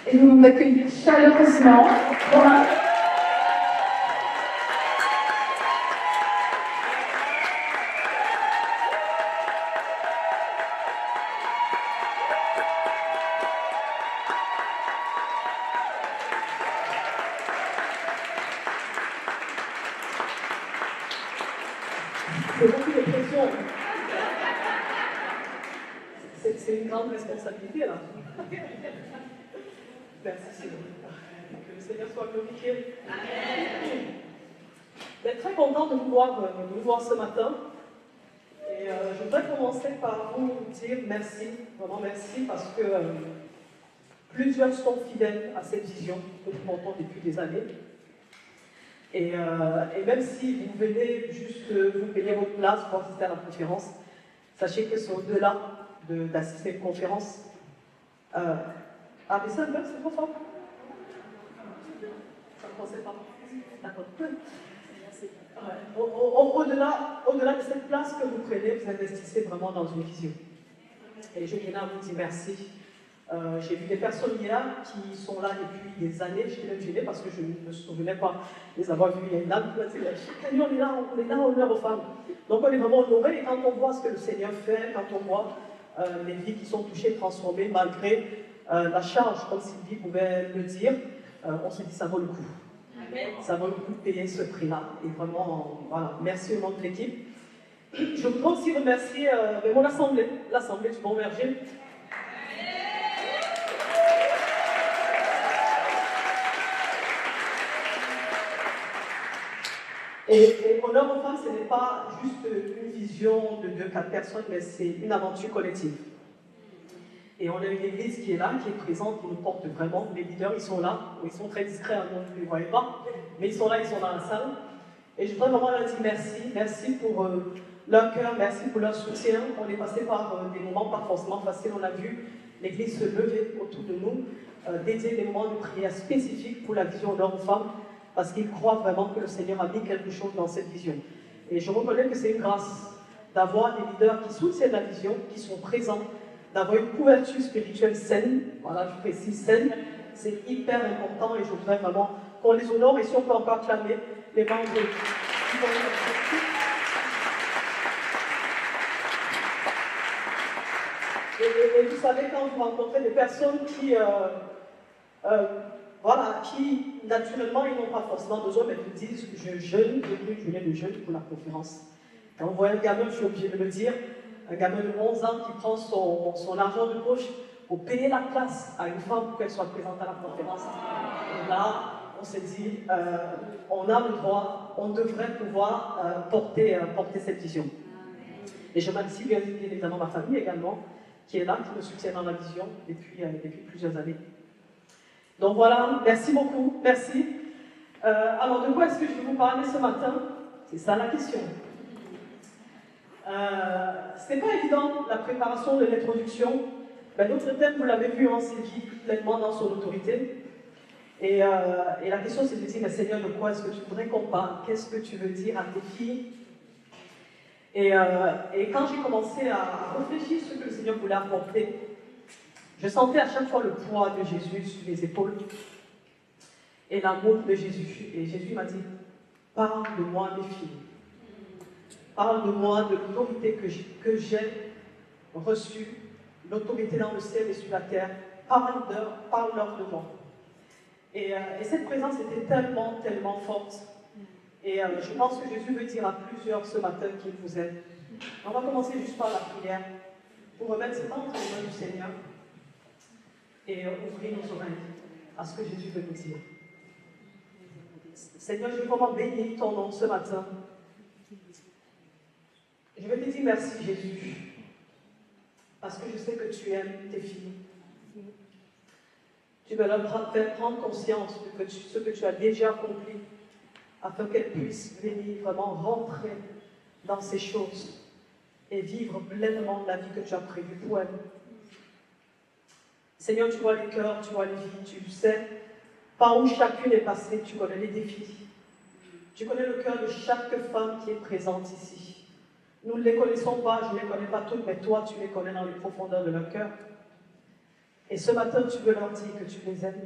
et nous nous accueillir chaleureusement dans la... C'est beaucoup de pression. C'est une grande responsabilité là. Merci Seigneur. Que le Seigneur soit glorifié. Je suis très contente de vous voir ce matin. Et je voudrais commencer par vous dire merci, vraiment merci, parce que plusieurs sont fidèles à cette vision que nous portons depuis des années. Et même si vous venez juste vous payer votre place pour assister à la conférence, sachez que c'est au-delà d'assister à une conférence. Ah, mais ça, c'est trop fort. Ça ne pensait pas. D'accord. Au-delà de cette place que vous prenez, vous investissez vraiment dans une vision. Et je viens à vous dire merci. J'ai vu des personnes hier qui sont là depuis des années. J'étais même gênée parce que je ne me souvenais pas les avoir vues. Il y a une dame qui m'a dit chaque année on est là, on honneur aux femmes. Donc on est vraiment honorés. Et quand on voit ce que le Seigneur fait, quand on voit les vies qui sont touchées, transformées, malgré la charge, comme Sylvie pouvait le dire, on se dit ça vaut le coup. Amen. Ça vaut le coup de payer ce prix-là. Et vraiment, voilà, merci au nom de l'équipe. Je voudrais aussi remercier mon assemblée, l'Assemblée du Bon Berger. Et Honneur aux femmes, ce n'est pas juste une vision de 2-4 personnes, mais c'est une aventure collective. Et on a une église qui est là, qui est présente, qui nous porte vraiment. Les leaders, ils sont là. Ils sont très discrets, hein, donc vous ne les voyez pas. Mais ils sont là, ils sont dans la salle. Et je voudrais vraiment leur dire merci. Merci pour leur cœur, merci pour leur soutien. On est passé par des moments pas forcément faciles. On a vu l'église se lever autour de nous, dédier des moments de prière spécifiques pour la vision d'hommes aux femmes, parce qu'ils croient vraiment que le Seigneur a mis quelque chose dans cette vision. Et je reconnais que c'est une grâce d'avoir des leaders qui soutiennent la vision, qui sont présents, d'avoir une couverture spirituelle saine, voilà, je précise saine, c'est hyper important et je voudrais vraiment qu'on les honore et si on peut encore clamer les membres de... Et vous savez, quand vous rencontrez des personnes qui, voilà, qui naturellement, ils n'ont pas forcément besoin, mais ils disent que je venais de jeûne pour la conférence. Quand vous voyez un gamin, je suis obligée de le dire, un gamin de 11 ans qui prend son argent de poche pour payer la place à une femme pour qu'elle soit présente à la conférence. Et là, on s'est dit, on a le droit, on devrait pouvoir porter cette vision. Et je remercie bien évidemment ma famille également, qui est là, qui me soutient dans la vision depuis plusieurs années. Donc voilà, merci beaucoup, merci. Alors de quoi est-ce que je vais vous parler ce matin? C'est ça la question. C'était pas évident la préparation de l'introduction. Ben, notre thème, vous l'avez vu, hein, c'est vivre pleinement dans son autorité. Et la question c'est de dire, mais Seigneur, de quoi est-ce que tu voudrais qu'on parle? Qu'est-ce que tu veux dire à tes filles? Et quand j'ai commencé à réfléchir sur ce que le Seigneur voulait apporter, je sentais à chaque fois le poids de Jésus sur les épaules et l'amour de Jésus. Et Jésus m'a dit, parle de moi, mes filles. Parle de moi, de l'autorité que j'ai reçue, l'autorité dans le ciel et sur la terre. Parle-leur de moi. Et cette présence était tellement, tellement forte. Et je pense que Jésus veut dire à plusieurs ce matin qu'il vous aime. On va commencer juste par la prière, pour remettre ses mains entre les mains du Seigneur et ouvrir nos oreilles à ce que Jésus veut nous dire. Seigneur, je veux vraiment bénir ton nom ce matin. Je veux te dire merci, Jésus, parce que je sais que tu aimes tes filles. Tu veux leur faire prendre conscience de ce que tu as déjà accompli, afin qu'elles puissent venir vraiment rentrer dans ces choses et vivre pleinement la vie que tu as prévue pour elles. Seigneur, tu vois les cœurs, tu vois les vies, tu sais par où chacune est passée, tu connais les défis. Tu connais le cœur de chaque femme qui est présente ici. Nous ne les connaissons pas, je ne les connais pas toutes, mais toi, tu les connais dans les profondeurs de leur cœur. Et ce matin, tu veux leur dire que tu les aimes.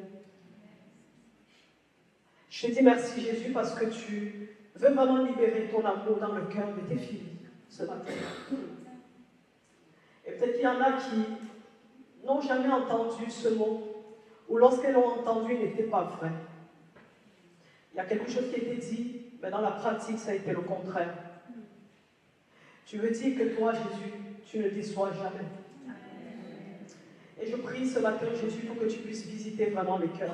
Je te dis merci Jésus parce que tu veux vraiment libérer ton amour dans le cœur de tes filles ce matin. Et peut-être qu'il y en a qui n'ont jamais entendu ce mot, ou lorsqu'elles l'ont entendu, il n'était pas vrai. Il y a quelque chose qui a été dit, mais dans la pratique, ça a été le contraire. Tu veux dire que toi, Jésus, tu ne déçois jamais. Et je prie ce matin, Jésus, pour que tu puisses visiter vraiment les cœurs.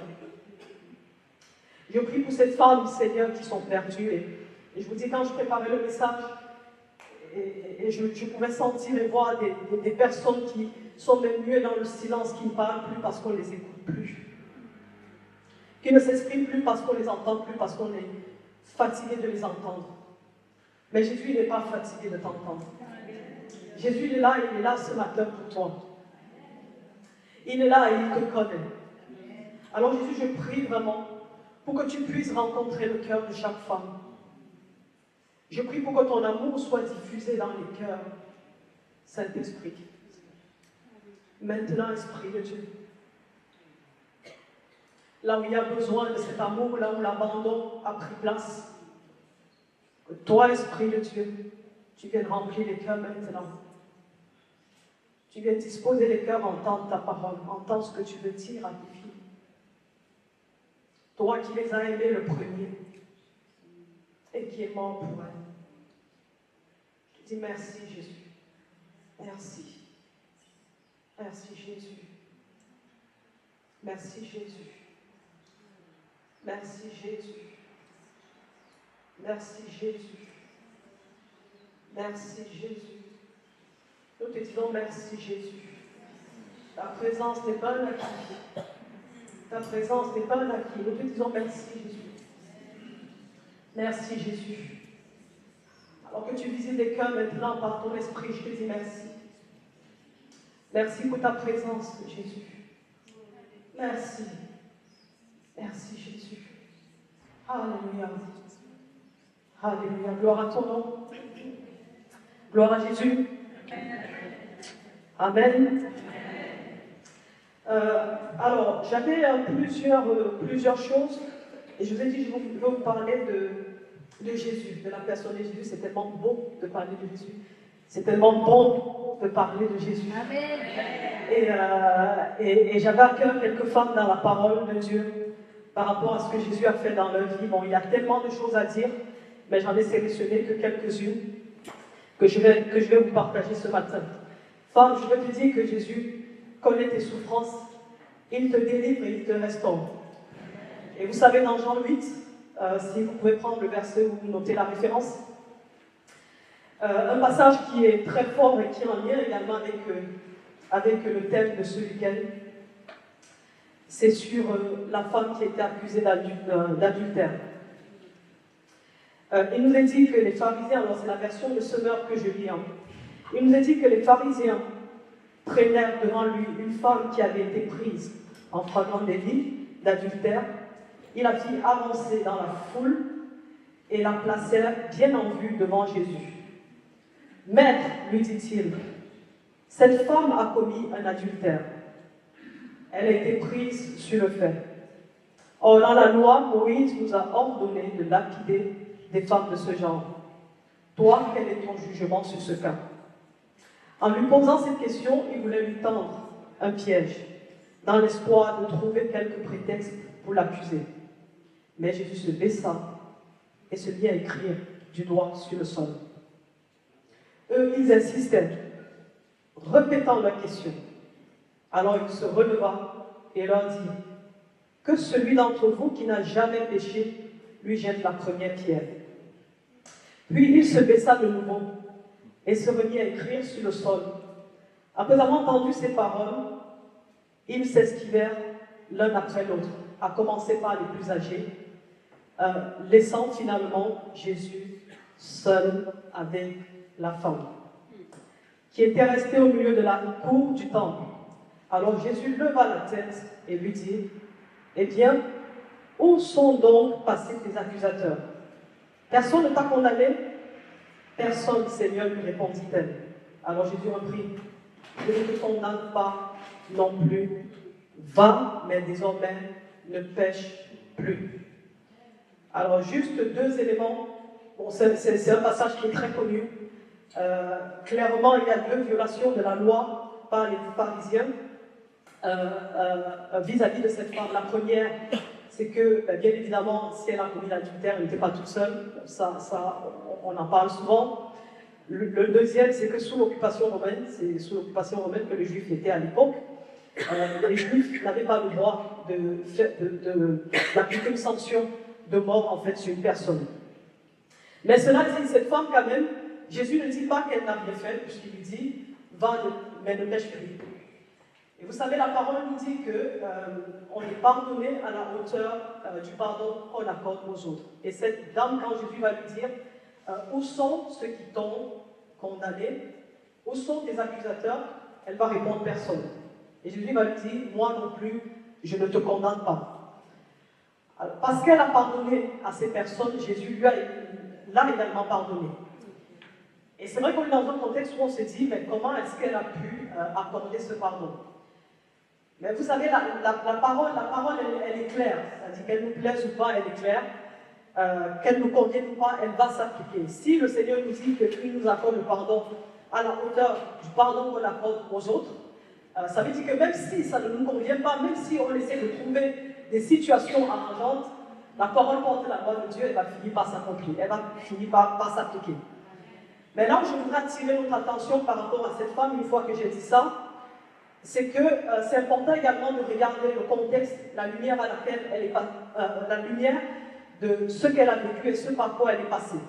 Je prie pour ces femmes, Seigneur, qui sont perdues. Et je vous dis, quand je préparais le message, et je pouvais sentir et voir des personnes qui sont même muées dans le silence, qui ne parlent plus parce qu'on ne les écoute plus. Qui ne s'expriment plus parce qu'on ne les entend plus, parce qu'on est fatigué de les entendre. Mais Jésus, il n'est pas fatigué de t'entendre. Jésus, il est là ce matin pour toi. Il est là et il te connaît. Alors Jésus, je prie vraiment pour que tu puisses rencontrer le cœur de chaque femme. Je prie pour que ton amour soit diffusé dans les cœurs. Saint-Esprit. Maintenant, Esprit de Dieu. Là où il y a besoin de cet amour, là où l'abandon a pris place. Que toi, Esprit de Dieu, tu viennes remplir les cœurs maintenant. Tu viennes disposer les cœurs, entendre ta parole, entendre ce que tu veux dire à tes filles. Toi qui les as aimés le premier et qui est mort pour elles. Je te dis merci Jésus. Merci. Merci Jésus. Merci Jésus. Merci Jésus. Merci Jésus. Merci Jésus. Nous te disons merci Jésus. Ta présence n'est pas un acquis. Ta présence n'est pas un acquis. Nous te disons merci Jésus. Merci Jésus. Alors que tu visites les cœurs maintenant par ton esprit, je te dis merci. Merci pour ta présence Jésus. Merci. Merci Jésus. Alléluia. Alléluia. Gloire à ton nom. Gloire à Jésus. Amen. Alors, j'avais plusieurs choses, et je vous ai dit, je vais vous parler de Jésus, de la personne de Jésus. C'est tellement beau de parler de Jésus. C'est tellement bon de parler de Jésus. Amen. Et j'avais à cœur quelques femmes dans la parole de Dieu par rapport à ce que Jésus a fait dans leur vie. Bon, il y a tellement de choses à dire, mais j'en ai sélectionné que quelques-unes que je vais vous partager ce matin. Femme, je veux te dire que Jésus connaît tes souffrances, il te délivre et il te restaure. Et vous savez, dans Jean 8, si vous pouvez prendre le verset où vous notez la référence, un passage qui est très fort et qui est en lien également avec le thème de ce week-end, c'est sur la femme qui était accusée d'adultère. Il nous est dit que les pharisiens, alors c'est la version de Semeur que je lis, il nous est dit que les pharisiens traînèrent devant lui une femme qui avait été prise en flagrant délit d'adultère. Ils la fit avancer dans la foule et la placèrent bien en vue devant Jésus. « Maître, lui dit-il, cette femme a commis un adultère. Elle a été prise sur le fait. Or, dans la loi, Moïse nous a ordonné de lapider des femmes de ce genre. Toi, quel est ton jugement sur ce cas ?» En lui posant cette question, il voulait lui tendre un piège, dans l'espoir de trouver quelques prétextes pour l'accuser. Mais Jésus se baissa et se mit à écrire du doigt sur le sol. Eux, ils insistaient, répétant leur question. Alors il se releva et leur dit, « Que celui d'entre vous qui n'a jamais péché lui jette la première pierre. » Puis il se baissa de nouveau et se remit à écrire sur le sol. Après avoir entendu ces paroles, ils s'esquivèrent l'un après l'autre, à commencer par les plus âgés, laissant finalement Jésus seul avec la femme, qui était restée au milieu de la cour du temple. Alors Jésus leva la tête et lui dit, « Eh bien, où sont donc passés tes accusateurs? Personne ne t'a condamné? » Personne, Seigneur, lui répondit-elle. Alors Jésus reprit, « Je ne te condamne pas non plus. va, mais désormais ne pêche plus. Alors, juste deux éléments. Bon, c'est un passage qui est très connu. Clairement, il y a deux violations de la loi par les pharisiens vis-à-vis de cette femme. La première, c'est que, bien évidemment, si elle a commis l'adultère, elle n'était pas toute seule. Ça, on en parle souvent. Le deuxième, c'est que sous l'occupation romaine, c'est sous l'occupation romaine que les Juifs étaient à l'époque, les Juifs n'avaient pas le droit d'appliquer une sanction de mort en fait sur une personne. Mais cela dit, cette femme quand même, Jésus ne dit pas qu'elle n'a rien fait, puisqu'il lui dit « va, mais ne pêche plus ». Et vous savez, la parole nous dit qu'on est pardonné à la hauteur du pardon qu'on accorde aux autres. Et cette dame, quand Jésus va lui dire où sont ceux qui t'ont condamné, où sont tes accusateurs, elle va répondre personne. Et Jésus va lui dire moi non plus, je ne te condamne pas. Alors, parce qu'elle a pardonné à ces personnes, Jésus l'a également pardonné. Et c'est vrai qu'on est dans un contexte où on se dit mais comment est-ce qu'elle a pu accorder ce pardon? Mais vous savez, la parole elle est claire. C'est-à-dire qu'elle nous plaise ou pas, elle est claire. Qu'elle nous convienne ou pas, elle va s'appliquer. Si le Seigneur nous dit qu'il nous accorde le pardon à la hauteur du pardon qu'on accorde aux autres, ça veut dire que même si ça ne nous convient pas, même si on essaie de trouver des situations arrangeantes, la parole porte la loi de Dieu, elle va finir par s'accomplir, elle va finir par s'appliquer. Mais là où je voudrais attirer notre attention par rapport à cette femme, une fois que j'ai dit ça, c'est que c'est important également de regarder le contexte, la lumière à laquelle elle est la lumière de ce qu'elle a vécu et ce par quoi elle est passée.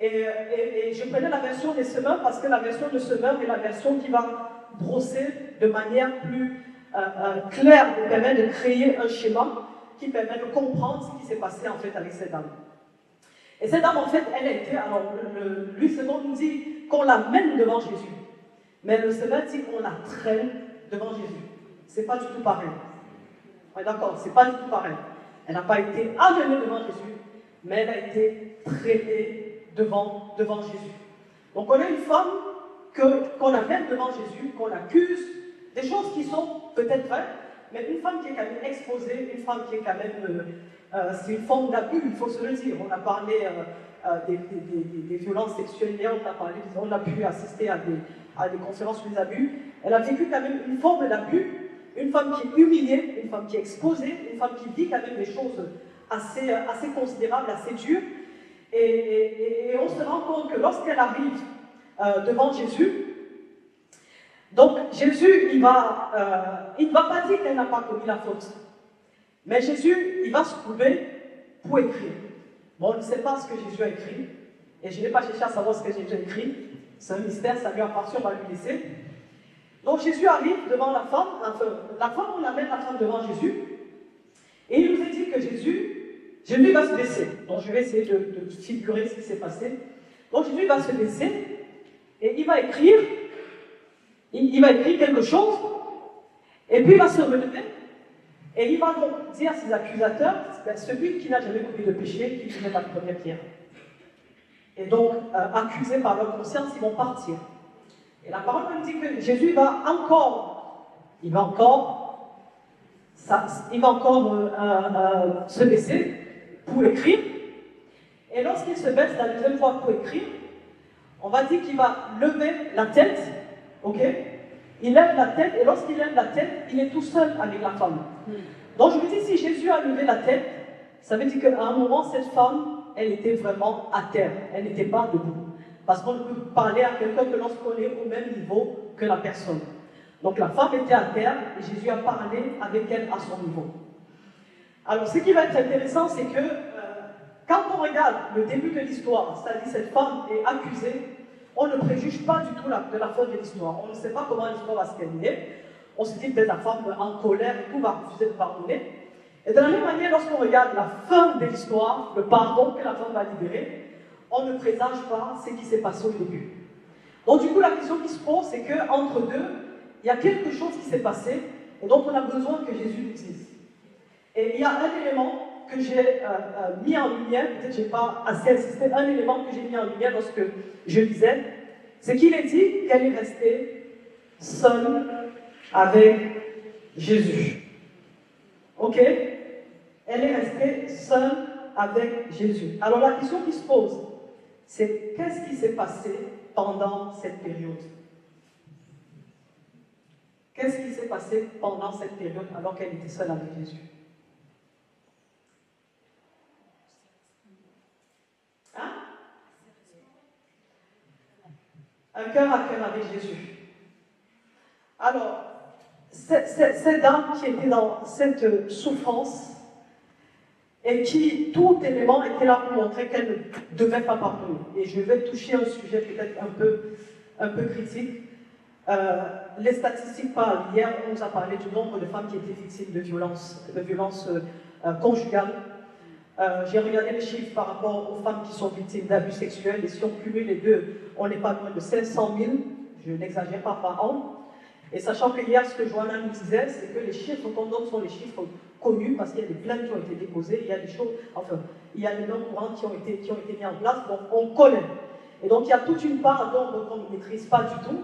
Et je prenais la version des semeurs parce que la version de semeurs est la version qui va brosser de manière plus claire, qui permet de créer un schéma qui permet de comprendre ce qui s'est passé en fait avec cette dame. Et cette dame en fait, elle a été, alors lui second nous dit qu'on la mène devant Jésus, mais le semeur dit qu'on la traîne devant Jésus. C'est pas du tout pareil. Ouais, d'accord, c'est pas du tout pareil. Elle n'a pas été amenée devant Jésus, mais elle a été traînée devant Jésus. Donc on a une femme qu'on amène devant Jésus, qu'on accuse, des choses qui sont peut-être vraies, mais une femme qui est quand même exposée, une femme qui est quand même... c'est une forme d'abus, il faut se le dire. On a parlé des violences sexuelles, on a pu assister à des conférences sur les abus. Elle a vécu quand même une forme d'abus. Une femme qui est humiliée, une femme qui est exposée, une femme qui vit quand même des choses assez considérables, assez dures. Et on se rend compte que lorsqu'elle arrive devant Jésus, donc Jésus, il ne va pas dire qu'elle n'a pas commis la faute. Mais Jésus, il va se trouver pour écrire. Bon, on ne sait pas ce que Jésus a écrit, et je n'ai pas cherché à savoir ce que Jésus a écrit. C'est un mystère, ça lui appartient, on va lui laisser. Donc Jésus arrive devant la femme, on amène la femme devant Jésus, et il nous a dit que Jésus va se baisser. Donc je vais essayer de figurer ce qui s'est passé. Donc Jésus va se baisser, et il va écrire quelque chose, et puis il va se relever, et il va donc dire à ses accusateurs, celui qui n'a jamais commis de péché, qui met la première pierre. Et donc, accusés par leur conscience, ils vont partir. Et la parole nous dit que Jésus va encore se baisser pour écrire. Et lorsqu'il se baisse la deuxième fois pour écrire, on va dire qu'il va lever la tête, ok? Il lève la tête, et lorsqu'il lève la tête, il est tout seul avec la femme. Donc je me dis, si Jésus a levé la tête, ça veut dire qu'à un moment, cette femme, elle était vraiment à terre, elle n'était pas debout. Parce qu'on ne peut parler à quelqu'un que lorsqu'on est au même niveau que la personne. Donc la femme était à terre, et Jésus a parlé avec elle à son niveau. Alors ce qui va être intéressant, c'est que quand on regarde le début de l'histoire, c'est-à-dire cette femme est accusée, on ne préjuge pas du tout de la fin de l'histoire. On ne sait pas comment l'histoire va se terminer. On se dit peut-être la femme en colère et tout va refuser de pardonner. Et de la même manière, lorsqu'on regarde la fin de l'histoire, le pardon que la femme va libérer, on ne présage pas ce qui s'est passé au début. Donc du coup, la question qui se pose, c'est qu'entre deux, il y a quelque chose qui s'est passé et dont on a besoin que Jésus nous dise. Et il y a un élément que j'ai mis en lumière, peut-être que je n'ai pas assez insisté, un élément que j'ai mis en lumière lorsque je lisais, c'est qu'il est dit qu'elle est restée seule avec Jésus. Ok? Elle est restée seule avec Jésus. Alors la question qui se pose, c'est qu'est-ce qui s'est passé pendant cette période? Qu'est-ce qui s'est passé pendant cette période alors qu'elle était seule avec Jésus? Hein? Un cœur à cœur avec Jésus. Alors, cette dame qui était dans cette souffrance et qui, tout élément était là pour montrer qu'elle ne devait pas pardonner. Et je vais toucher un sujet peut-être un peu critique. Les statistiques parlent. Hier, on nous a parlé du nombre de femmes qui étaient victimes de violences conjugales. J'ai regardé les chiffres par rapport aux femmes qui sont victimes d'abus sexuels, et si on cumule les deux, on n'est pas loin de 500 000, je n'exagère pas, par an. Et sachant que hier, ce que Joanna nous disait, c'est que les chiffres qu'on donne sont les chiffres connus, parce qu'il y a des plaintes qui ont été déposées, il y a des choses, enfin, il y a des normes courantes qui ont été mis en place, donc on connaît. Et donc il y a toute une part d'ombre qu'on ne maîtrise pas du tout.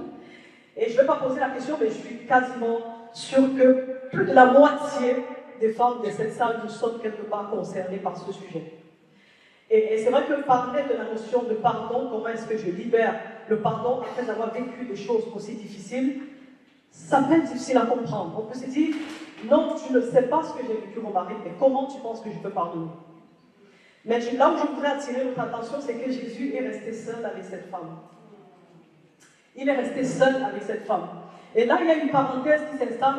Et je ne vais pas poser la question, mais je suis quasiment sûre que plus de la moitié des femmes de cette salle, nous sommes quelque part concernés par ce sujet. Et c'est vrai que parler de la notion de pardon, comment est-ce que je libère le pardon après avoir vécu des choses aussi difficiles, ça peut être difficile à comprendre. On peut se dire, non, tu ne sais pas ce que j'ai vécu mon mari, mais comment tu penses que je peux pardonner? Mais là où je voudrais attirer votre attention, c'est que Jésus est resté seul avec cette femme. Il est resté seul avec cette femme. Et là, il y a une parenthèse qui s'installe.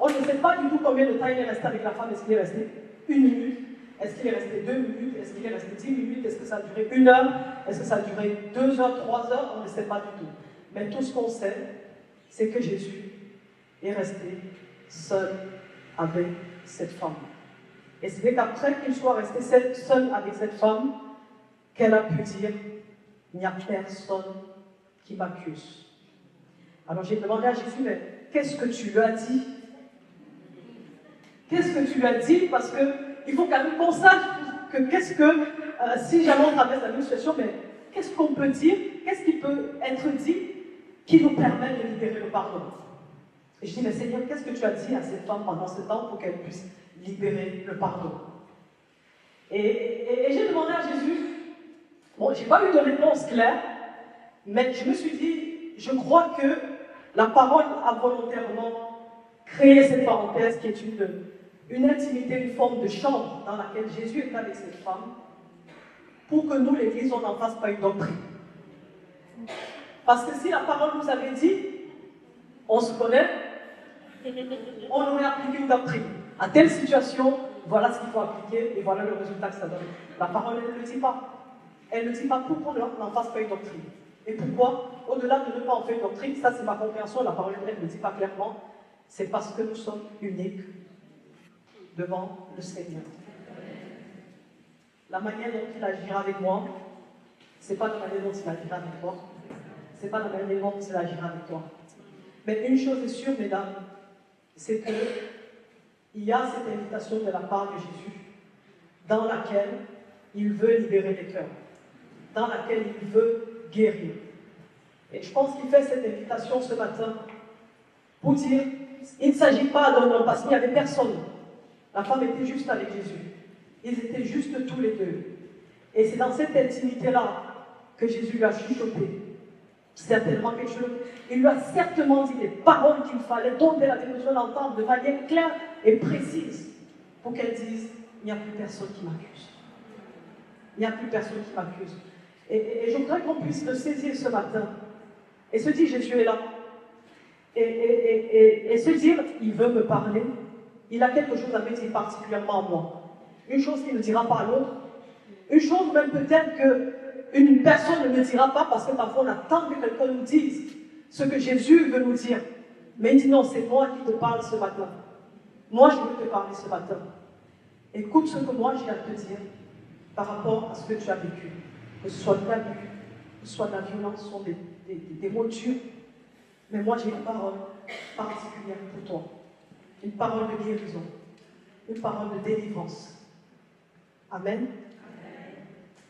On ne sait pas du tout combien de temps il est resté avec la femme. Est-ce qu'il est resté 1 minute? Est-ce qu'il est resté 2 minutes? Est-ce qu'il est resté 10 minutes? Est-ce que ça a duré 1 heure? Est-ce que ça a duré 2 heures, 3 heures? On ne sait pas du tout. Mais tout ce qu'on sait, c'est que Jésus est resté seul avec cette femme. Et c'est qu'après qu'il soit resté seul avec cette femme, qu'elle a pu dire, il n'y a personne qui m'accuse. Alors j'ai demandé à Jésus, mais qu'est-ce que tu lui as dit? Qu'est-ce que tu lui as dit? Parce qu'il faut quand même qu'on sache que si jamais on traverse la même situation, mais qu'est-ce qu'on peut dire? Qu'est-ce qui peut être dit qui nous permet de libérer le pardon? Et je dis, mais Seigneur, qu'est-ce que tu as dit à cette femme pendant ce temps pour qu'elle puisse libérer le pardon? Et j'ai demandé à Jésus, bon, je n'ai pas eu de réponse claire, mais je me suis dit, je crois que la parole a volontairement créé cette parenthèse qui est une intimité, une forme de chambre dans laquelle Jésus est avec cette femme, pour que nous, l'Église, on n'en fasse pas une doctrine. Parce que si la parole nous avait dit, on se connaît, on aurait appliqué une doctrine. À telle situation, voilà ce qu'il faut appliquer et voilà le résultat que ça donne. La parole, elle ne le dit pas. Elle ne dit pas pour qu'on n'en fasse pas une doctrine. Et pourquoi? Au-delà de ne pas en faire une doctrine, ça c'est ma compréhension, la parole elle ne dit pas clairement, c'est parce que nous sommes uniques devant le Seigneur. La manière dont il agira avec moi, c'est pas la manière dont il agira avec toi, c'est pas la manière dont il agira avec toi. Mais une chose est sûre, mesdames, c'est qu'il y a cette invitation de la part de Jésus dans laquelle il veut libérer les cœurs, dans laquelle il veut guérir. Et je pense qu'il fait cette invitation ce matin pour dire, il ne s'agit pas d'un homme, parce qu'il n'y avait personne. La femme était juste avec Jésus. Ils étaient juste tous les deux. Et c'est dans cette intimité-là que Jésus lui a chuchoté certainement quelque chose. Il lui a certainement dit des paroles qu'il fallait, dont elle avait besoin d'entendre de manière claire et précise, pour qu'elle dise, il n'y a plus personne qui m'accuse. Il n'y a plus personne qui m'accuse. Et je voudrais qu'on puisse le saisir ce matin et se dire, Jésus est là. Et se dire, il veut me parler. Il a quelque chose à me dire particulièrement à moi. Une chose qu'il ne dira pas à l'autre. Une chose même peut-être qu'une personne ne me dira pas parce que parfois on attend que quelqu'un nous dise ce que Jésus veut nous dire. Mais il dit non, c'est moi qui te parle ce matin. Moi je veux te parler ce matin. Écoute ce que moi j'ai à te dire par rapport à ce que tu as vécu. Que ce soit de l'abus, que ce soit de la violence, ce sont des mots durs. Mais moi j'ai une parole particulière pour toi. Une parole de guérison. Une parole de délivrance. Amen.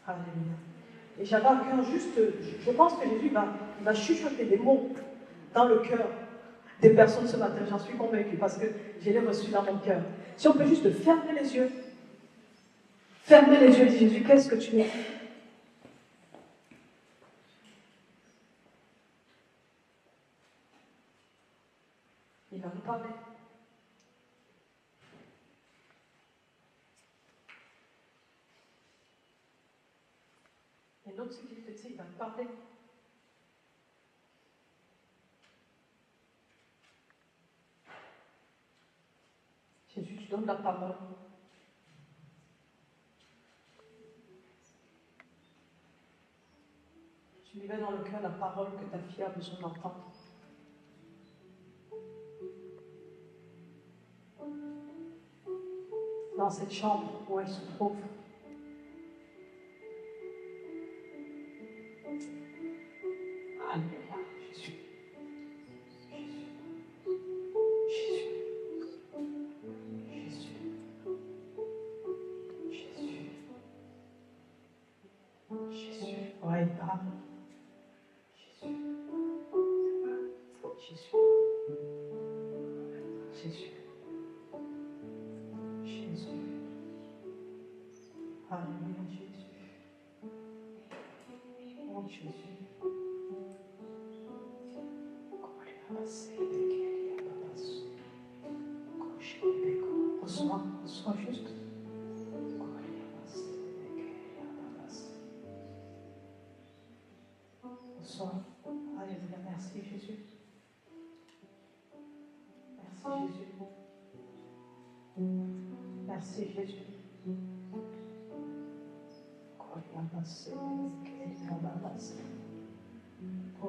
Alléluia. Et j'avais à cœur juste, je pense que Jésus va chuchoter des mots dans le cœur. des personnes ce matin, j'en suis convaincue, parce que je l'ai reçu dans mon cœur. Si on peut juste fermer les yeux. Fermer les yeux, dit Jésus, qu'est-ce que tu es? Il va nous parler. Et l'autre, ce qu'il te dit, il va te parler. Jésus, tu donnes la parole. Tu lui mets dans le cœur la parole que ta fille a besoin d'entendre. Dans cette chambre où elle se trouve. Alléluia, Jésus. Jésus. Jésus. Jésus. Jésus. Jésus. Ouais, il parle. Jésus. Jésus. Jésus. Jésus. Alléluia, Jésus. Oh Jésus. Reçois, reçois juste. Reçois. Alléluia, merci Jésus. Merci Jésus. Merci Jésus. Oh,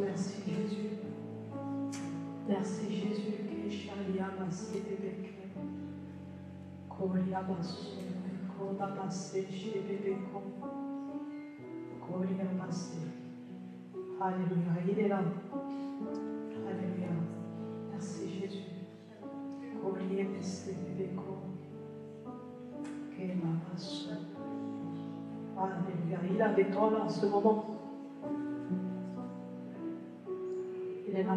merci Jésus. Merci Jésus. Alléluia, il est là. Alléluia. Merci Jésus. Alléluia, il est avec toi là en ce moment. Il est là.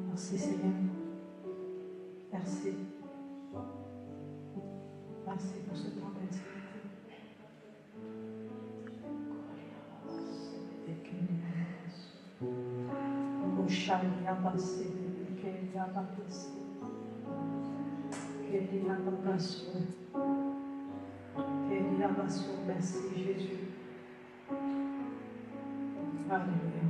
Merci Seigneur. Merci. Merci pour ce temps d'intimité. Merci Jésus. Alléluia.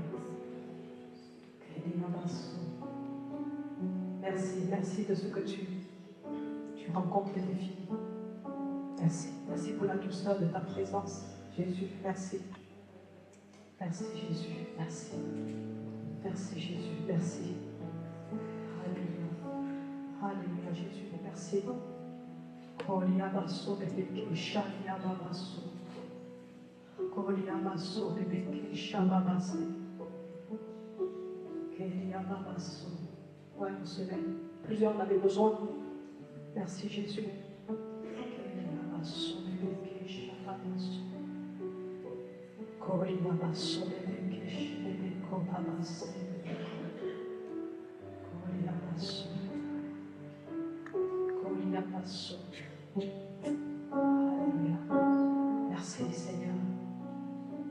Merci, merci de ce que tu rencontres tes filles. Merci, merci pour la douceur de ta présence. Jésus, merci. Merci Jésus, merci. Merci Jésus, merci. Alléluia. Alléluia Jésus, merci. Koliabaso bebeke shaliababaso. Koliabaso bebeke shababase. Keliababaso. Ouais, on se lève. Plusieurs en avaient besoin. Merci Jésus. Keliabaso bebeke shababaso. Koliabaso bebeke shebeko babase. Koliabaso. Koliabaso. Alléluia. Merci Seigneur.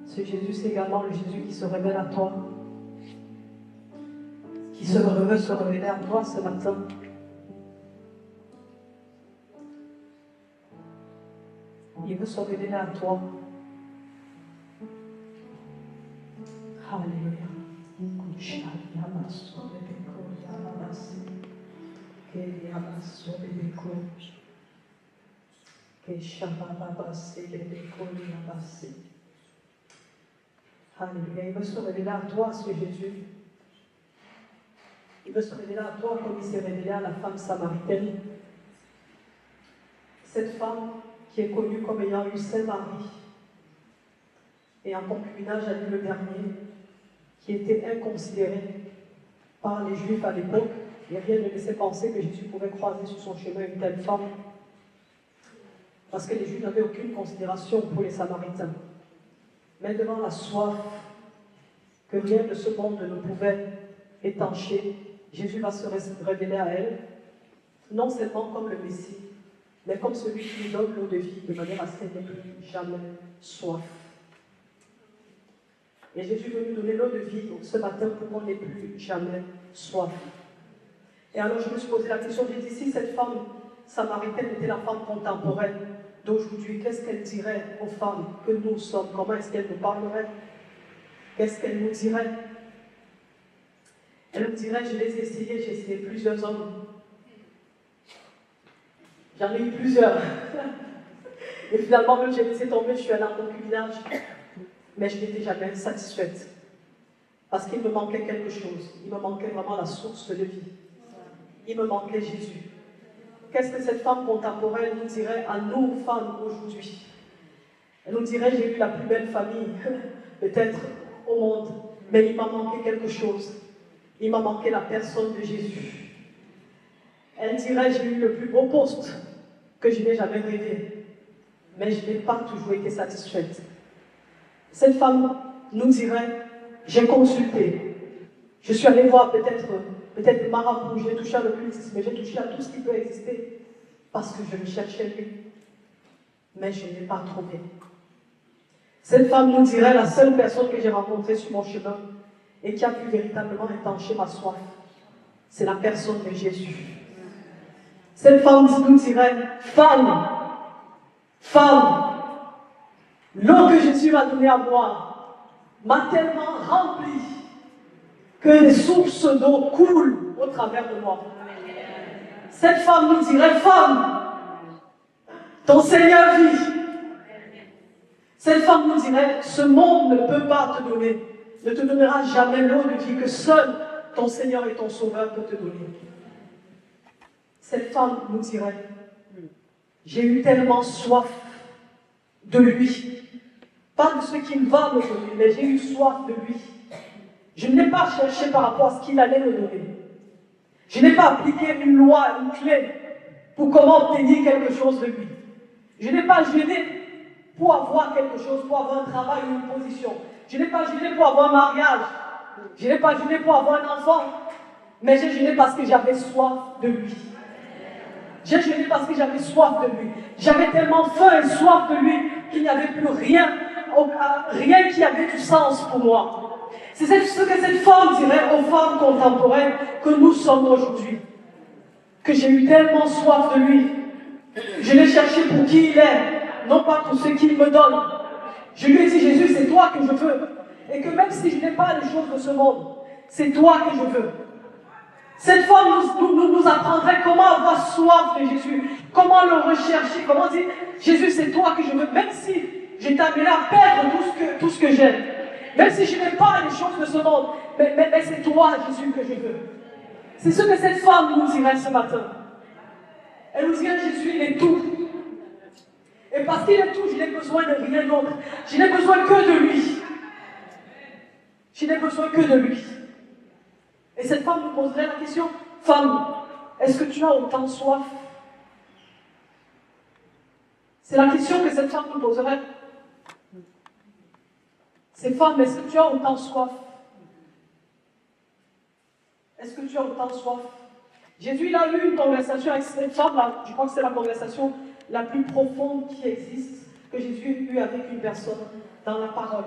Ce Jésus, c'est également le Jésus qui se révèle à toi. Qui veut se révéler à toi ce matin. Il veut se révéler à toi. Alléluia. Alléluia. Il veut se révéler à toi, ce Jésus. Il veut se révéler à toi comme il s'est révélé à la femme samaritaine. Cette femme qui est connue comme ayant eu 5 maris et en concubinage à lui le dernier, qui était inconsidérée par les Juifs à l'époque, et rien ne laissait penser que Jésus pouvait croiser sur son chemin une telle femme, parce que les Juifs n'avaient aucune considération pour les Samaritains. Mais devant la soif que rien de ce monde ne pouvait étancher, Jésus va se révéler à elle, non seulement comme le Messie, mais comme celui qui lui donne l'eau de vie, de manière à ce qu'elle n'ait plus jamais soif. Et Jésus veut nous donner l'eau de vie ce matin pour qu'on n'ait plus jamais soif. Et alors je me suis posé la question, j'ai dit, si cette femme samaritaine était la femme contemporaine d'aujourd'hui, qu'est-ce qu'elle dirait aux femmes que nous sommes? Comment est-ce qu'elle nous parlerait? Qu'est-ce qu'elle nous dirait? Elle nous dirait, je les ai essayés, j'ai essayé plusieurs hommes. J'en ai eu plusieurs. Et finalement, même j'ai laissé tomber, je suis allée en concubinage. Mais je n'étais jamais satisfaite. Parce qu'il me manquait quelque chose. Il me manquait vraiment la source de vie. Il me manquait Jésus. Qu'est-ce que cette femme contemporaine nous dirait à nous, femmes, aujourd'hui? Elle nous dirait, j'ai eu la plus belle famille, peut-être au monde, mais il m'a manqué quelque chose. Il m'a manqué la personne de Jésus. Elle dirait, j'ai eu le plus beau poste que je n'ai jamais rêvé, mais je n'ai pas toujours été satisfaite. Cette femme nous dirait, j'ai consulté, je suis allée voir peut-être marabout, j'ai touché à l'occultisme, mais j'ai touché à tout ce qui peut exister, parce que je me cherchais lui, mais je n'ai pas trouvé. Cette femme nous dirait, la seule personne que j'ai rencontrée sur mon chemin, et qui a pu véritablement étancher ma soif, c'est la personne de Jésus. Cette femme nous dirait, femme, l'eau que Jésus m'a donnée à boire m'a tellement rempli que des sources d'eau coulent au travers de moi. Cette femme nous dirait, femme, ton Seigneur vit. Cette femme nous dirait, ce monde ne peut pas te donner, ne te donnera jamais l'eau de vie que seul ton Seigneur et ton Sauveur peuvent te donner. Cette femme nous dirait, j'ai eu tellement soif de lui, pas de ce qu'il va me donner, mais j'ai eu soif de lui. Je n'ai pas cherché par rapport à ce qu'il allait me donner. Je n'ai pas appliqué une loi, une clé pour comment obtenir quelque chose de lui. Je n'ai pas gêné pour avoir quelque chose, pour avoir un travail ou une position. Je n'ai pas gêné pour avoir un mariage. Je n'ai pas gêné pour avoir un enfant. Mais j'ai gêné parce que j'avais soif de lui. J'ai gêné parce que j'avais soif de lui. J'avais tellement faim et soif de lui qu'il n'y avait plus rien qui avait du sens pour moi. C'est ce que cette femme dirait aux femmes contemporaines que nous sommes aujourd'hui. Que j'ai eu tellement soif de lui. Je l'ai cherché pour qui il est, non pas pour ce qu'il me donne. Je lui ai dit, Jésus, c'est toi que je veux. Et que même si je n'ai pas les choses de ce monde, c'est toi que je veux. Cette femme nous apprendrait comment avoir soif de Jésus, comment le rechercher, comment dire, Jésus, c'est toi que je veux, même si j'étais amené à perdre tout ce que j'aime, même si je n'ai pas les choses de ce monde, mais c'est toi, Jésus, que je veux. C'est ce que cette femme nous dirait ce matin. Elle nous dirait, Jésus, il est tout. Et parce qu'il est tout, je n'ai besoin de rien d'autre. Je n'ai besoin que de lui. Je n'ai besoin que de lui. Et cette femme nous poserait la question, femme, est-ce que tu as autant soif? C'est la question que cette femme nous poserait. C'est femme, est-ce que tu as autant soif? Est-ce que tu as autant soif? Jésus, il a eu une conversation avec cette femme, là, je crois que c'est la conversation la plus profonde qui existe, que Jésus a eue avec une personne dans la parole.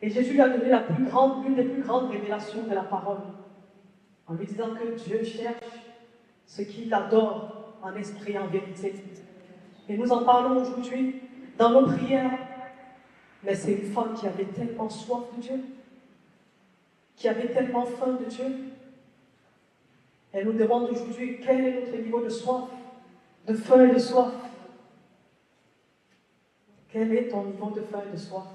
Et Jésus lui a donné l'une des plus grandes révélations de la parole, en lui disant que Dieu cherche ce qu'il adore en esprit et en vérité. Et nous en parlons aujourd'hui dans nos prières. Mais c'est une femme qui avait tellement soif de Dieu, qui avait tellement faim de Dieu. Elle nous demande aujourd'hui quel est notre niveau de soif, de faim et de soif. Quel est ton niveau de faim et de soif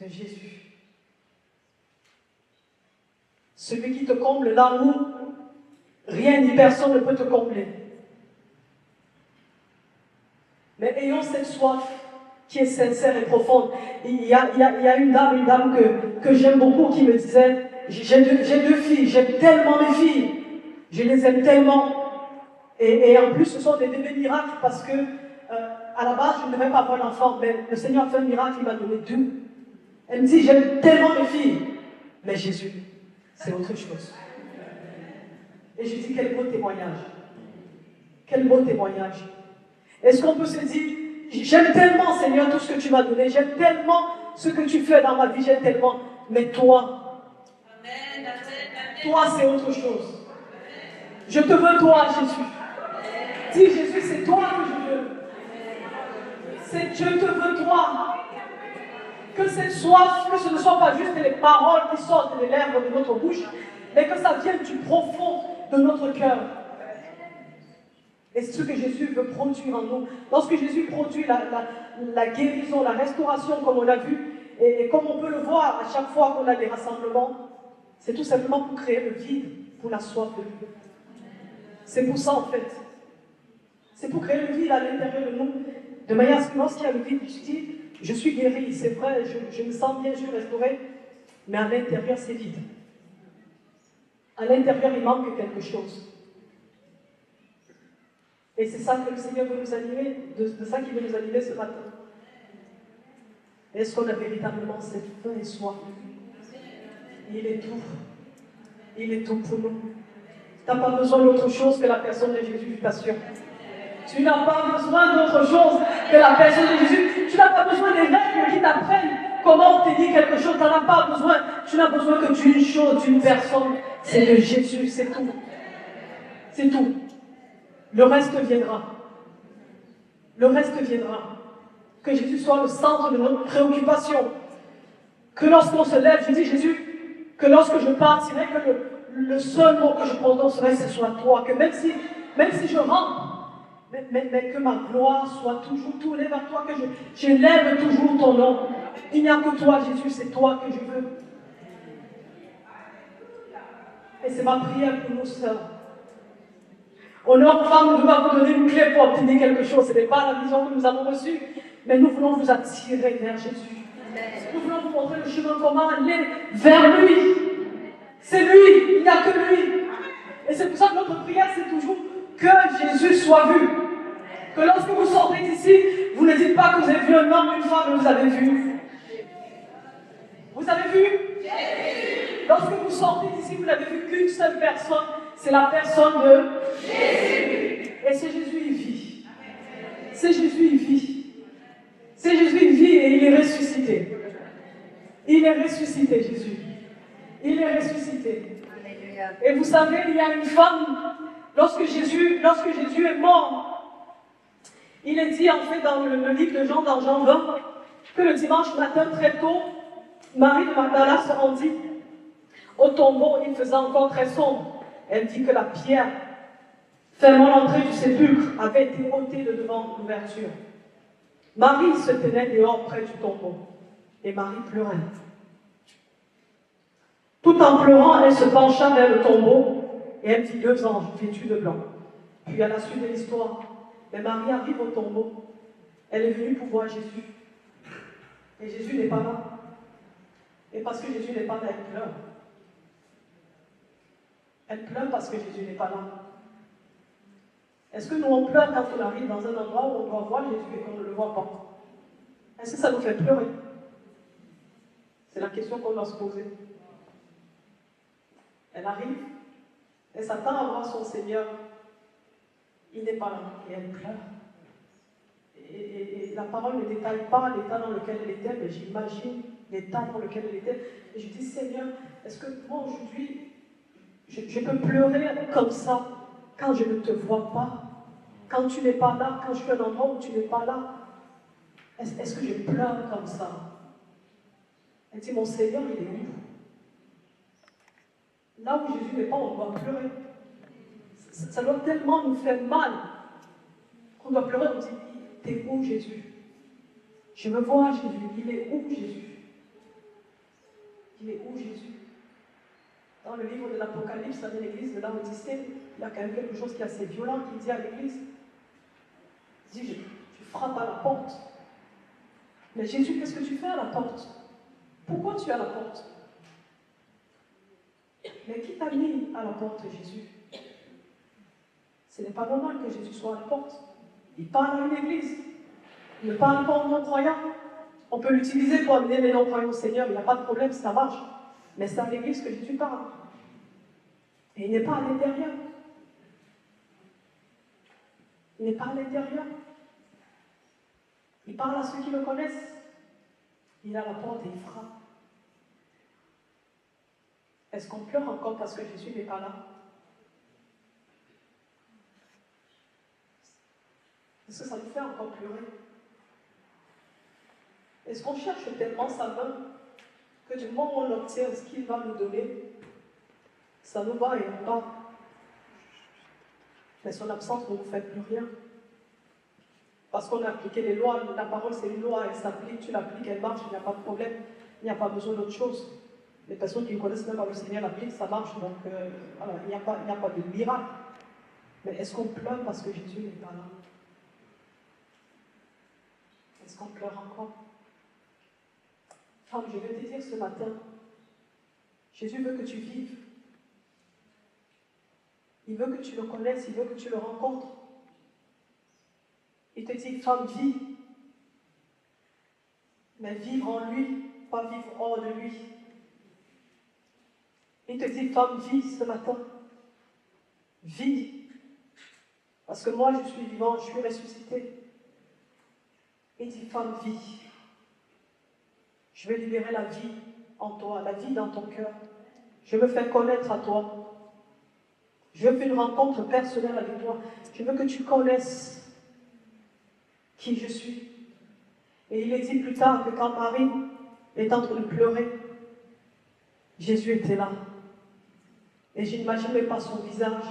de Jésus? Celui qui te comble là où rien ni personne ne peut te combler. Mais ayons cette soif qui est sincère et profonde. Il y a une dame que j'aime beaucoup qui me disait, j'ai deux filles, j'aime tellement mes filles, je les aime tellement. Et en plus, ce sont des bébés miracles parce que à la base, je ne devais pas avoir d'enfant, mais le Seigneur a fait un miracle, il m'a donné deux. Elle me dit, j'aime tellement mes filles, mais Jésus, c'est autre chose. Et je dis, quel beau témoignage. Quel beau témoignage. Est-ce qu'on peut se dire, j'aime tellement, Seigneur, tout ce que tu m'as donné, j'aime tellement ce que tu fais dans ma vie, j'aime tellement, mais toi, toi, c'est autre chose. Je te veux, toi, Jésus. Dis, Jésus, c'est toi que je veux. Je te veux, toi. Que cette soif, que ce ne soit pas juste les paroles qui sortent des lèvres de notre bouche, mais que ça vienne du profond de notre cœur. Et c'est ce que Jésus veut produire en nous. Lorsque Jésus produit la guérison, la restauration, comme on l'a vu, et comme on peut le voir à chaque fois qu'on a des rassemblements, c'est tout simplement pour créer le vide, pour la soif de lui. C'est pour ça en fait. C'est pour créer le vide à l'intérieur de nous, de manière à ce que lorsqu'il y a le vide, tu dis, je suis guéri, c'est vrai, je me sens bien, je suis restauré, mais à l'intérieur c'est vide. À l'intérieur il manque quelque chose. Et c'est ça que le Seigneur veut nous animer, de ça qu'il veut nous animer ce matin. Est-ce qu'on a véritablement cette faim et soif? Il est tout. Il est tout pour nous. Tu n'as pas besoin d'autre chose que la personne de Jésus, je t'assure. Tu n'as pas besoin d'autre chose que la personne de Jésus. Tu n'as pas besoin des règles qui t'apprennent comment obtenir quelque chose. Tu n'en as pas besoin. Tu n'as besoin que d'une chose, d'une personne. C'est de Jésus, c'est tout. C'est tout. Le reste viendra. Le reste viendra. Que Jésus soit le centre de notre préoccupation. Que lorsqu'on se lève, je dis Jésus, que lorsque je partirai, que le seul mot que je prononcerai, ce soit toi. Que même si je rentre, mais que ma gloire soit toujours tournée vers toi, que j'élève toujours ton nom. Il n'y a que toi, Jésus, c'est toi que je veux. Et c'est ma prière pour nous sœurs. Honneur aux femmes, nous devons vous donner une clé pour obtenir quelque chose. Ce n'est pas la vision que nous avons reçue, mais nous voulons vous attirer vers Jésus. Nous voulons vous montrer le chemin, comment aller vers lui. C'est lui, il n'y a que lui. Et c'est pour ça que notre prière, c'est toujours que Jésus soit vu. Que lorsque vous sortez d'ici, vous ne dites pas que vous avez vu un homme, une femme, mais vous avez vu. Vous avez vu? Lorsque vous sortez d'ici, vous n'avez vu qu'une seule personne. C'est la personne de Jésus. Et c'est Jésus, il vit. C'est Jésus, il vit. C'est Jésus, il vit et il est ressuscité. Il est ressuscité, Jésus. Il est ressuscité. Et vous savez, il y a une femme, lorsque Jésus est mort, il est dit en fait dans le livre de Jean, dans Jean 20, que le dimanche matin très tôt, Marie de Magdala se rendit au tombeau, il faisait encore très sombre. Elle dit que la pierre fermant l'entrée du sépulcre avait été ôtée de devant l'ouverture. Marie se tenait dehors près du tombeau et Marie pleurait. Tout en pleurant, elle se pencha vers le tombeau et elle vit deux anges vêtus de blanc. Puis à la suite de l'histoire, mais Marie arrive au tombeau. Elle est venue pour voir Jésus. Et Jésus n'est pas là. Et parce que Jésus n'est pas là, elle pleure. Elle pleure parce que Jésus n'est pas là. Est-ce que nous on pleure quand on arrive dans un endroit où on doit voir Jésus et qu'on ne le voit pas? Est-ce que ça nous fait pleurer? C'est la question qu'on doit se poser. Elle arrive, elle s'attend à voir son Seigneur. Il n'est pas là et elle pleure. Et la parole ne détaille pas l'état dans lequel elle était, mais j'imagine l'état dans lequel elle était. Et je dis, Seigneur, est-ce que moi aujourd'hui, je peux pleurer comme ça quand je ne te vois pas, quand tu n'es pas là, quand je suis à un endroit où tu n'es pas là? Est-ce que je pleure comme ça? Elle dit, mon Seigneur, il est où? Là où Jésus n'est pas, on doit pleurer. Ça doit tellement nous faire mal qu'on doit pleurer. On dit, t'es où Jésus? Je veux voir Jésus. Il est où Jésus? Il est où Jésus? Dans le livre de l'Apocalypse, dans l'église de l'Odyssée, il y a quand même quelque chose qui est assez violent qui dit à l'église. Il dit, tu frappes à la porte. Mais Jésus, qu'est-ce que tu fais à la porte? Pourquoi tu es à la porte? Mais qui t'a mis à la porte, Jésus? Ce n'est pas normal que Jésus soit à la porte. Il parle à une église. Il ne parle pas aux non-croyants. On peut l'utiliser pour amener les non-croyants au Seigneur, il n'y a pas de problème, ça marche. Mais c'est à l'église que Jésus parle. Et il n'est pas à l'intérieur. Il n'est pas à l'intérieur. Il parle à ceux qui le connaissent. Il est à la porte et il frappe. Est-ce qu'on pleure encore parce que Jésus n'est pas là? Est-ce que ça nous fait encore pleurer? Est-ce qu'on cherche tellement sa main que du moment où on obtient ce qu'il va nous donner, ça nous va et on va. Mais son absence ne nous fait plus rien. Parce qu'on a appliqué les lois, la parole c'est une loi, elle s'applique, tu l'appliques, elle marche, il n'y a pas de problème, il n'y a pas besoin d'autre chose. Les personnes qui ne connaissent même pas le Seigneur l'appliquent, ça marche, donc voilà, il n'y a pas de miracle. Mais est-ce qu'on pleure parce que Jésus n'est pas là? Est-ce qu'on pleure encore? Femme, je veux te dire ce matin, Jésus veut que tu vives. Il veut que tu le connaisses, il veut que tu le rencontres. Il te dit, femme, vis. Mais vivre en lui, pas vivre hors de lui. Il te dit, femme, vis ce matin. Vis. Parce que moi, je suis vivant, je suis ressuscité. Il dit, femme, vis. Je vais libérer la vie en toi, la vie dans ton cœur. Je veux faire connaître à toi. Je veux faire une rencontre personnelle avec toi. Je veux que tu connaisses qui je suis. Et il est dit plus tard que quand Marie est en train de pleurer, Jésus était là. Et je n'imagine même pas son visage.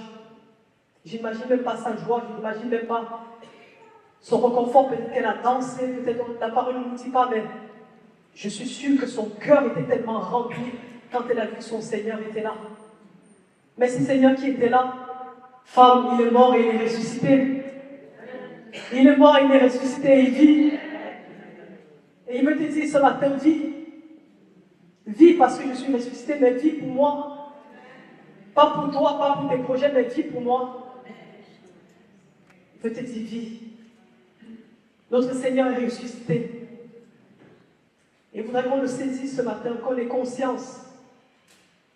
Je n'imagine même pas sa joie. Je n'imagine même pas son réconfort. Peut-être qu'elle a dansé, peut-être la parole ne nous dit pas, mais je suis sûre que son cœur était tellement rempli quand elle a vu que son Seigneur était là. Mais ce Seigneur qui était là, femme, il est mort et il est ressuscité. Il est mort, il est ressuscité, il vit. Et il veut te dire ce matin, vis. Vis parce que je suis ressuscité, mais vis pour moi. Pas pour toi, pas pour tes projets, mais vis pour moi. Il veut te dire, vis. Notre Seigneur est ressuscité. Et il voudrait qu'on le saisisse ce matin, qu'on ait conscience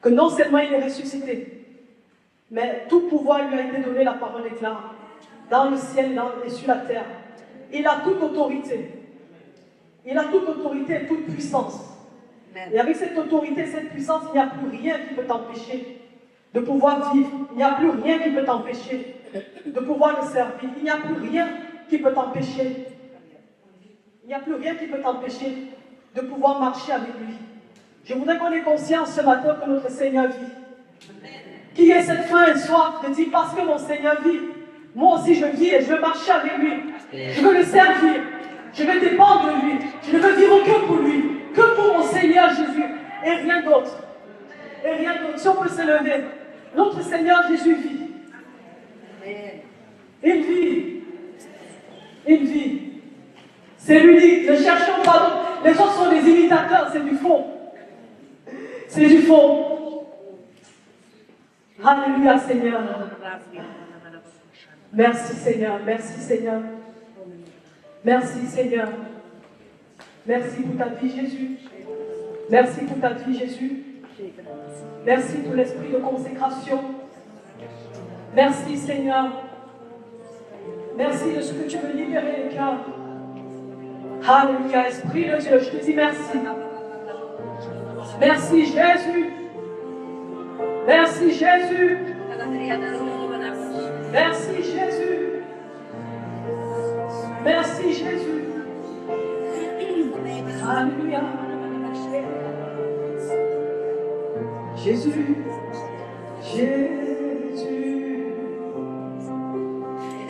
que non seulement il est ressuscité, mais tout pouvoir lui a été donné, la parole est claire, dans le ciel et sur la terre. Il a toute autorité. Il a toute autorité et toute puissance. Et avec cette autorité, cette puissance, il n'y a plus rien qui peut t'empêcher de pouvoir vivre. Il n'y a plus rien qui peut t'empêcher de pouvoir le servir. Il n'y a plus rien qui peut t'empêcher. Il n'y a plus rien qui peut t'empêcher de pouvoir marcher avec lui. Je voudrais qu'on ait conscience ce matin que notre Seigneur vit. Qu'il y ait cette faim et soif de dire parce que mon Seigneur vit, moi aussi je vis et je veux marcher avec lui. Je veux le servir. Je veux dépendre de lui. Je ne veux vivre que pour lui. Que pour mon Seigneur Jésus. Et rien d'autre. Et rien d'autre. Si on peut se lever. Notre Seigneur Jésus vit. Il vit. Il vit. C'est l'unique. Ne cherchons pas d'autres. Les autres sont des imitateurs. C'est du faux. C'est du faux. Alléluia Seigneur. Merci Seigneur. Merci Seigneur. Merci Seigneur. Merci pour ta vie Jésus. Merci pour ta vie Jésus. Merci pour l'esprit de consécration. Merci Seigneur. Merci de ce que tu veux libérer les cœurs. Alléluia, Esprit de Dieu, je te dis merci. Merci Jésus. Merci Jésus. Merci Jésus. Merci Jésus. Alléluia. Jésus. Jésus.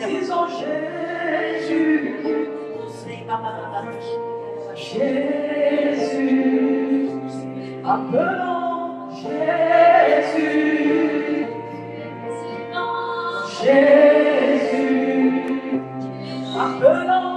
Disons Jésus. Jésus. Appelons Jésus. Jésus. Appelons